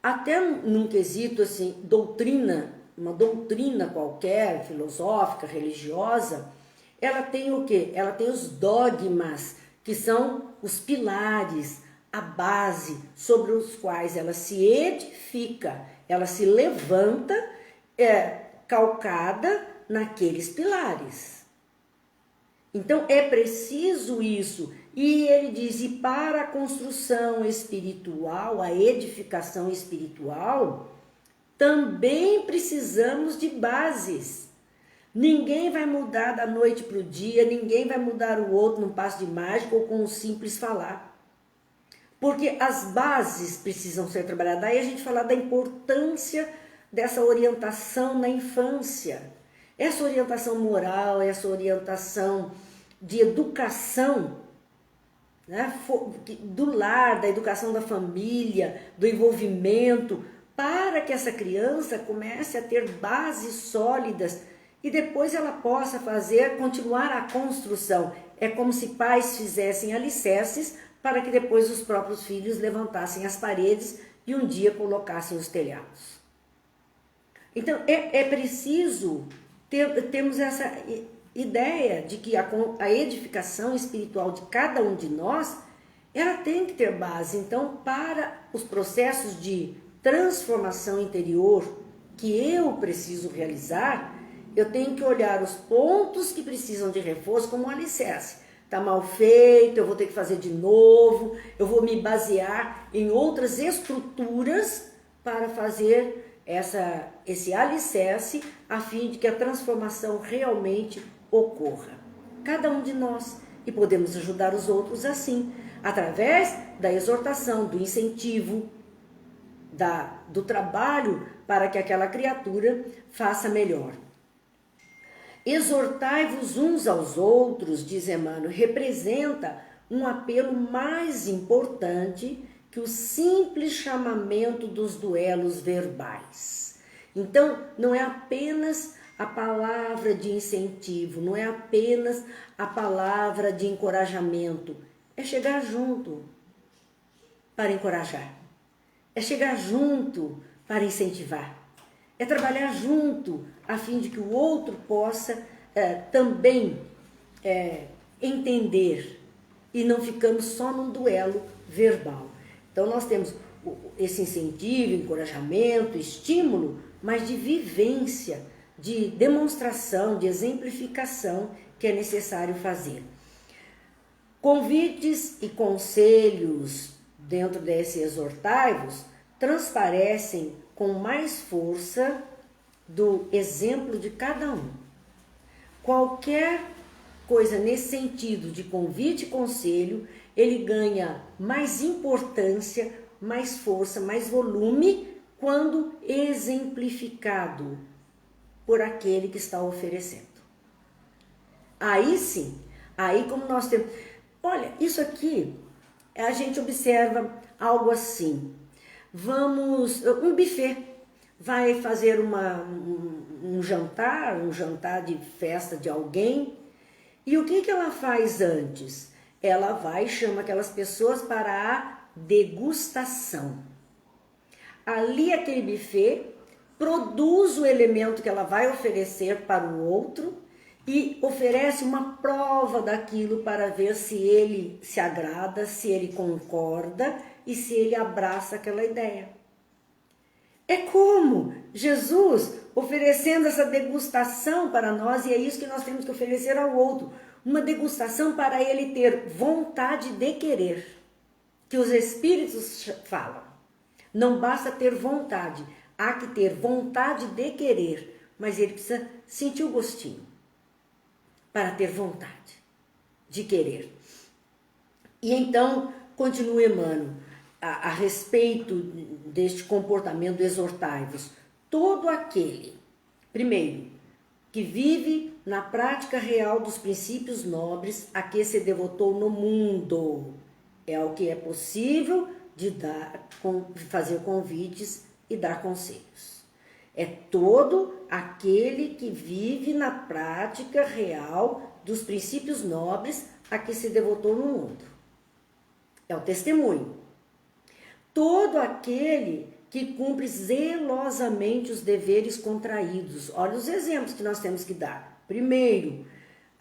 Até num quesito assim, doutrina uma doutrina qualquer, filosófica, religiosa, ela tem o quê? Ela tem os dogmas, que são os pilares, a base sobre os quais ela se edifica, ela se levanta, calcada naqueles pilares. Então é preciso isso. E ele diz, e para a construção espiritual, a edificação espiritual, também precisamos de bases. Ninguém vai mudar da noite para o dia, ninguém vai mudar o outro num passo de mágica ou com um simples falar. Porque as bases precisam ser trabalhadas. Daí a gente fala da importância dessa orientação na infância. Essa orientação moral, essa orientação de educação, né, do lar, da educação da família, do envolvimento, para que essa criança comece a ter bases sólidas e depois ela possa continuar a construção. É como se pais fizessem alicerces para que depois os próprios filhos levantassem as paredes e um dia colocassem os telhados. Então é preciso termos essa ideia de que a edificação espiritual de cada um de nós, ela tem que ter base. Então, para os processos de transformação interior que eu preciso realizar, eu tenho que olhar os pontos que precisam de reforço como um alicerce. Está mal feito, eu vou ter que fazer de novo, eu vou me basear em outras estruturas para fazer esse alicerce a fim de que a transformação realmente ocorra. Cada um de nós. E podemos ajudar os outros assim, através da exortação, do incentivo, do trabalho para que aquela criatura faça melhor. Exortai-vos uns aos outros, diz Emmanuel, representa um apelo mais importante que o simples chamamento dos duelos verbais. Então, não é apenas a palavra de incentivo, não é apenas a palavra de encorajamento, é chegar junto para encorajar, é chegar junto para incentivar, é trabalhar junto a fim de que o outro possa também entender e não ficamos só num duelo verbal. Então nós temos esse incentivo, encorajamento, estímulo, mas de vivência, de demonstração, de exemplificação que é necessário fazer. Convites e conselhos dentro desse exortai-vos transparecem com mais força do exemplo de cada um. Qualquer coisa nesse sentido de convite e conselho, ele ganha mais importância, mais força, mais volume quando exemplificado por aquele que está oferecendo. Aí sim, aí como nós temos... Olha, isso aqui, a gente observa algo assim. Um buffet, vai fazer um jantar de festa de alguém, e o que ela faz antes? Ela vai e chama aquelas pessoas para a degustação. Ali aquele buffet produz o elemento que ela vai oferecer para o outro e oferece uma prova daquilo para ver se ele se agrada, se ele concorda e se ele abraça aquela ideia. É como Jesus oferecendo essa degustação para nós, e é isso que nós temos que oferecer ao outro. Uma degustação para ele ter vontade de querer, que os Espíritos falam. Não basta ter vontade, há que ter vontade de querer, mas ele precisa sentir o gostinho para ter vontade de querer. E então, continua Emmanuel, a respeito deste comportamento, exortai-vos. Todo aquele, primeiro, que vive na prática real dos princípios nobres a que se devotou no mundo, é o que é possível de fazer convites e dar conselhos. É todo aquele que vive na prática real dos princípios nobres a que se devotou no mundo. É o testemunho. Todo aquele que cumpre zelosamente os deveres contraídos. Olha os exemplos que nós temos que dar. Primeiro,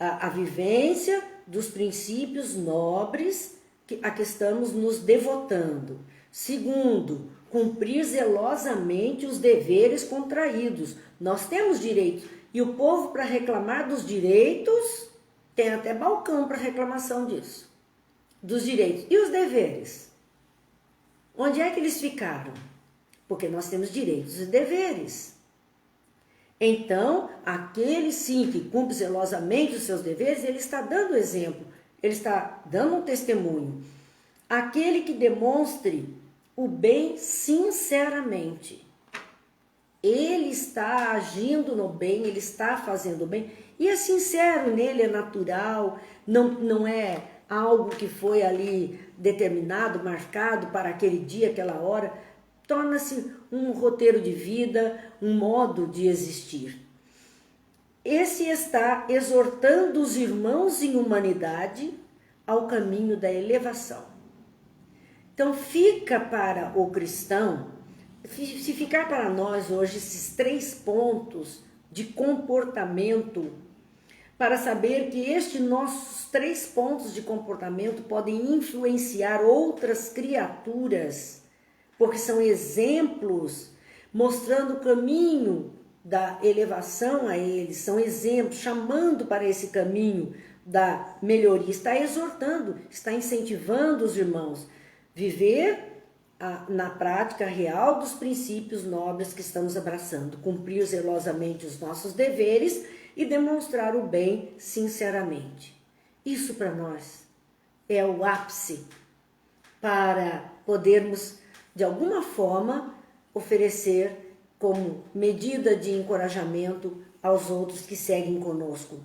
a vivência dos princípios nobres a que estamos nos devotando. Segundo, cumprir zelosamente os deveres contraídos. Nós temos direitos e o povo, para reclamar dos direitos, tem até balcão para reclamação disso, dos direitos. E os deveres? Onde é que eles ficaram? Porque nós temos direitos e deveres. Então, aquele sim que cumpre zelosamente os seus deveres, ele está dando exemplo, ele está dando um testemunho. Aquele que demonstre o bem sinceramente. Ele está agindo no bem, ele está fazendo o bem, e é sincero nele, é natural, não é algo que foi ali determinado, marcado para aquele dia, aquela hora. Torna-se um roteiro de vida, um modo de existir. Esse está exortando os irmãos em humanidade ao caminho da elevação. Então fica para o cristão, se ficar para nós hoje esses 3 pontos de comportamento, para saber que estes nossos 3 pontos de comportamento podem influenciar outras criaturas, porque são exemplos mostrando o caminho da elevação a eles, são exemplos chamando para esse caminho da melhoria, está exortando, está incentivando os irmãos a viver na prática real dos princípios nobres que estamos abraçando, cumprir zelosamente os nossos deveres e demonstrar o bem sinceramente. Isso para nós é o ápice para podermos, de alguma forma, oferecer como medida de encorajamento aos outros que seguem conosco.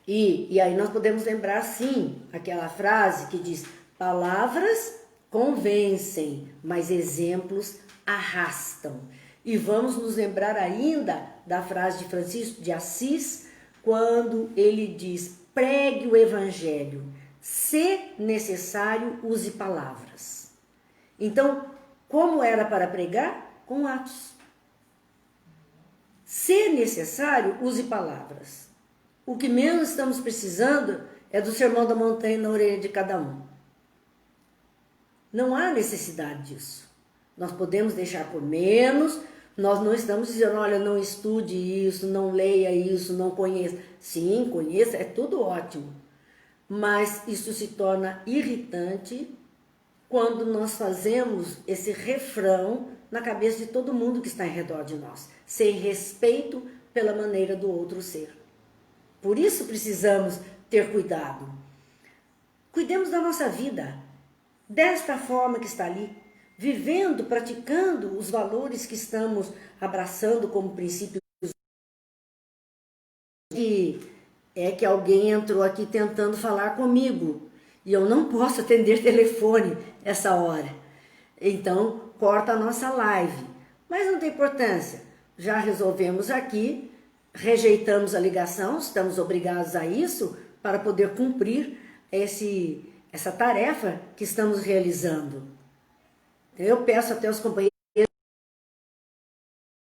E aí nós podemos lembrar, sim, aquela frase que diz: palavras convencem, mas exemplos arrastam. E vamos nos lembrar ainda da frase de Francisco de Assis, quando ele diz: pregue o evangelho, se necessário, use palavras. Então, como era para pregar? Com atos. Se necessário, use palavras. O que menos estamos precisando é do sermão da montanha na orelha de cada um. Não há necessidade disso. Nós podemos deixar por menos, nós não estamos dizendo, olha, não estude isso, não leia isso, não conheça. Sim, conheça, é tudo ótimo. Mas isso se torna irritante quando nós fazemos esse refrão na cabeça de todo mundo que está em redor de nós, sem respeito pela maneira do outro ser. Por isso precisamos ter cuidado. Cuidemos da nossa vida, desta forma que está ali, vivendo, praticando os valores que estamos abraçando como princípios. E é que alguém entrou aqui tentando falar comigo e eu não posso atender telefone essa hora. Então, corta a nossa live. Mas não tem importância, já resolvemos aqui, rejeitamos a ligação, estamos obrigados a isso para poder cumprir essa tarefa que estamos realizando. Eu peço até aos companheiros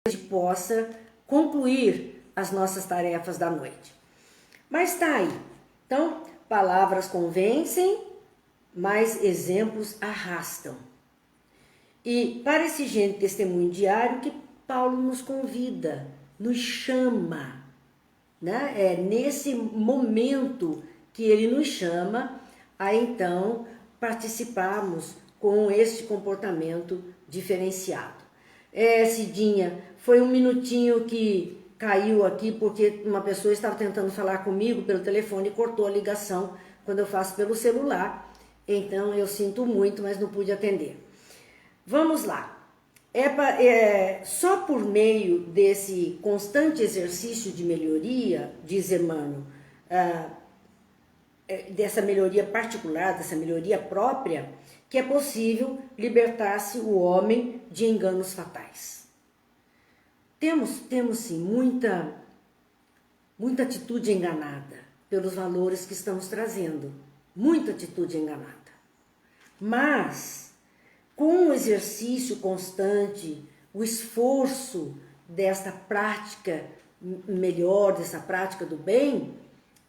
que possa concluir as nossas tarefas da noite. Mas está aí. Então, palavras convencem, mas exemplos arrastam. E para esse gente testemunho diário que Paulo nos convida, nos chama, né? É nesse momento que ele nos chama a então participarmos com este comportamento diferenciado. Cidinha, foi um minutinho que caiu aqui porque uma pessoa estava tentando falar comigo pelo telefone e cortou a ligação quando eu faço pelo celular. Então eu sinto muito, mas não pude atender. Vamos lá. Só por meio desse constante exercício de melhoria, diz Emmanuel, dessa melhoria particular, dessa melhoria própria, que é possível libertar-se o homem de enganos fatais. Temos sim muita atitude enganada pelos valores que estamos trazendo, muita atitude enganada. Mas com o exercício constante, o esforço desta prática melhor, dessa prática do bem,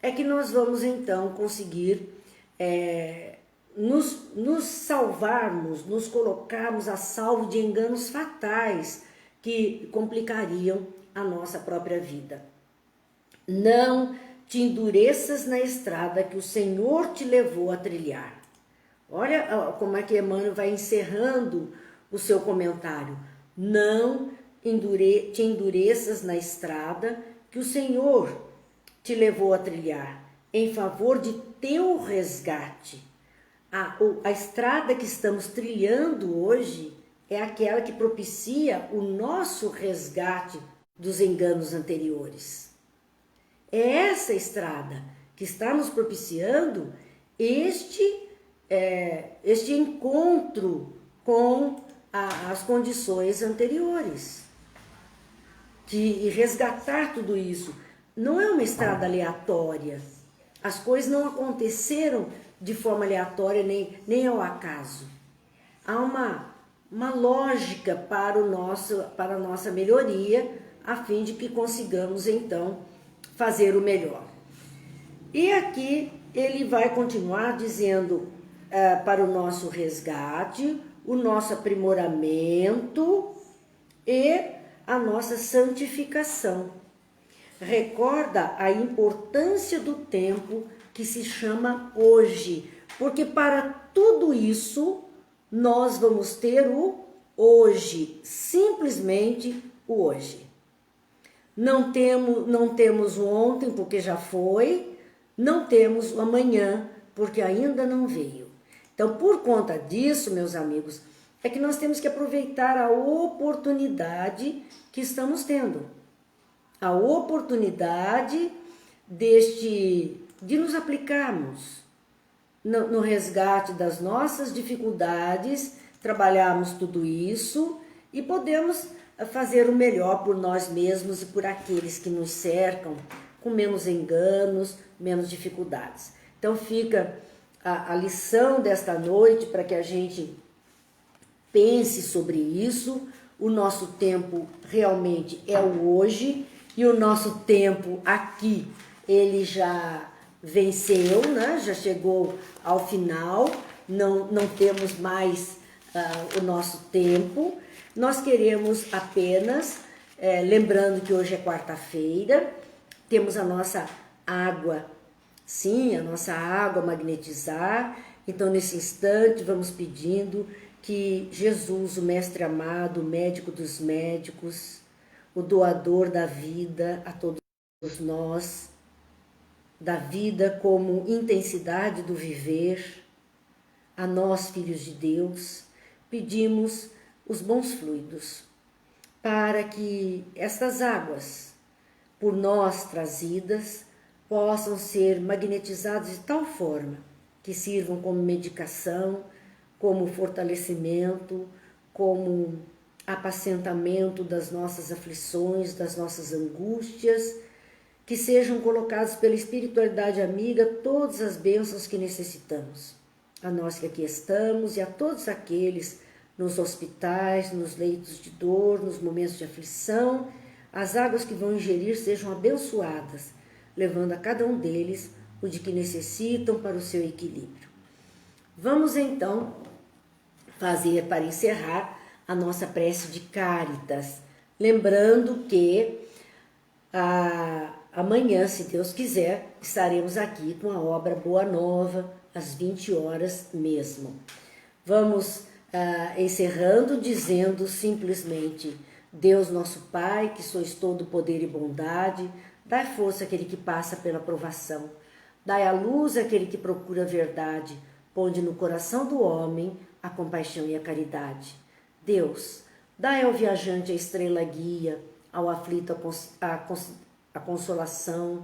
é que nós vamos então conseguir nos salvarmos, nos colocarmos a salvo de enganos fatais que complicariam a nossa própria vida. Não te endureças na estrada que o Senhor te levou a trilhar. Olha como é que Emmanuel vai encerrando o seu comentário. Não te endureças na estrada que o Senhor te levou a trilhar, em favor de teu resgate. A estrada que estamos trilhando hoje é aquela que propicia o nosso resgate dos enganos anteriores. É essa estrada que está nos propiciando este encontro com as condições anteriores. De resgatar tudo isso. Não é uma estrada aleatória. As coisas não aconteceram de forma aleatória, nem ao acaso. Há uma lógica para a nossa melhoria, a fim de que consigamos, então, fazer o melhor. E aqui ele vai continuar dizendo para o nosso resgate, o nosso aprimoramento e a nossa santificação. Recorda a importância do tempo que se chama hoje, porque para tudo isso nós vamos ter o hoje, simplesmente o hoje. Não temos o ontem porque já foi, não temos o amanhã porque ainda não veio. Então, por conta disso, meus amigos, é que nós temos que aproveitar a oportunidade que estamos tendo. A oportunidade de nos aplicarmos no resgate das nossas dificuldades, trabalharmos tudo isso e podemos fazer o melhor por nós mesmos e por aqueles que nos cercam, com menos enganos, menos dificuldades. Então fica a lição desta noite para que a gente pense sobre isso. O nosso tempo realmente é o hoje e o nosso tempo aqui, ele já venceu, né? Já chegou ao final, não temos mais o nosso tempo. Nós queremos apenas, lembrando que hoje é quarta-feira, temos a nossa água, sim, a nossa água magnetizar. Então, nesse instante, vamos pedindo que Jesus, o Mestre amado, o médico dos médicos, o doador da vida a todos nós, da vida como intensidade do viver, a nós, filhos de Deus, pedimos os bons fluidos, para que estas águas, por nós trazidas, possam ser magnetizadas de tal forma que sirvam como medicação, como fortalecimento, como apacentamento das nossas aflições, das nossas angústias, que sejam colocados pela espiritualidade amiga todas as bênçãos que necessitamos. A nós que aqui estamos e a todos aqueles nos hospitais, nos leitos de dor, nos momentos de aflição, as águas que vão ingerir sejam abençoadas, levando a cada um deles o de que necessitam para o seu equilíbrio. Vamos então fazer, para encerrar, a nossa prece de Cáritas, lembrando que amanhã, se Deus quiser, estaremos aqui com a obra Boa Nova, às 20 horas mesmo. Vamos encerrando dizendo simplesmente: Deus nosso Pai, que sois todo poder e bondade, dai força àquele que passa pela provação, dai a luz àquele que procura a verdade, ponde no coração do homem a compaixão e a caridade. Deus, dai ao viajante a estrela guia, ao aflito a consolação,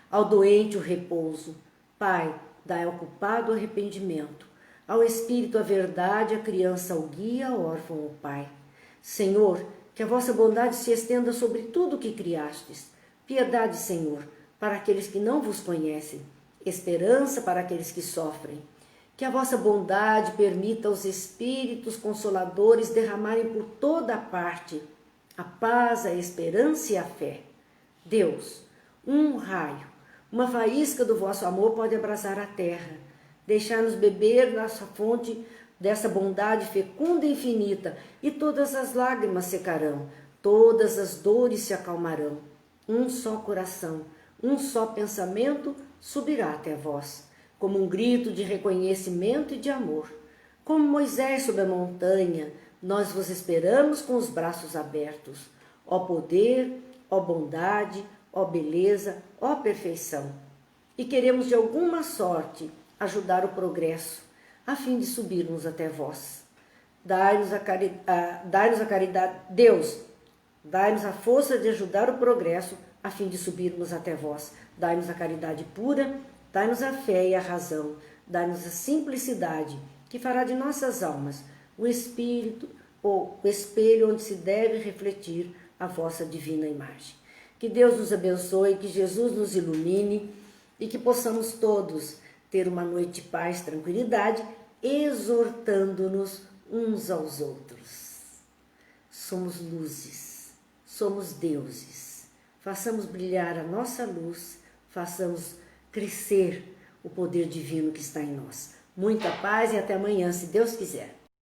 ao doente o repouso. Pai, dai ao culpado o arrependimento, ao espírito a verdade, à criança o guia, ao órfão o pai. Senhor, que a vossa bondade se estenda sobre tudo o que criastes. Piedade, Senhor, para aqueles que não vos conhecem, esperança para aqueles que sofrem. Que a vossa bondade permita aos Espíritos Consoladores derramarem por toda a parte a paz, a esperança e a fé. Deus, um raio, uma faísca do vosso amor pode abrasar a terra, deixar-nos beber dessa fonte, dessa bondade fecunda e infinita, e todas as lágrimas secarão, todas as dores se acalmarão. Um só coração, um só pensamento subirá até vós, como um grito de reconhecimento e de amor. Como Moisés sob a montanha, nós vos esperamos com os braços abertos. Ó poder, ó bondade, ó beleza, ó perfeição. E queremos de alguma sorte ajudar o progresso, a fim de subirmos até vós. Dai-nos a caridade, Deus, dai-nos a força de ajudar o progresso, a fim de subirmos até vós. Dai-nos a caridade pura, dai-nos a fé e a razão, dai-nos a simplicidade, que fará de nossas almas o espírito ou o espelho onde se deve refletir a vossa divina imagem. Que Deus nos abençoe, que Jesus nos ilumine e que possamos todos ter uma noite de paz, tranquilidade, exortando-nos uns aos outros. Somos luzes, somos deuses. Façamos brilhar a nossa luz, façamos crescer o poder divino que está em nós. Muita paz e até amanhã, se Deus quiser.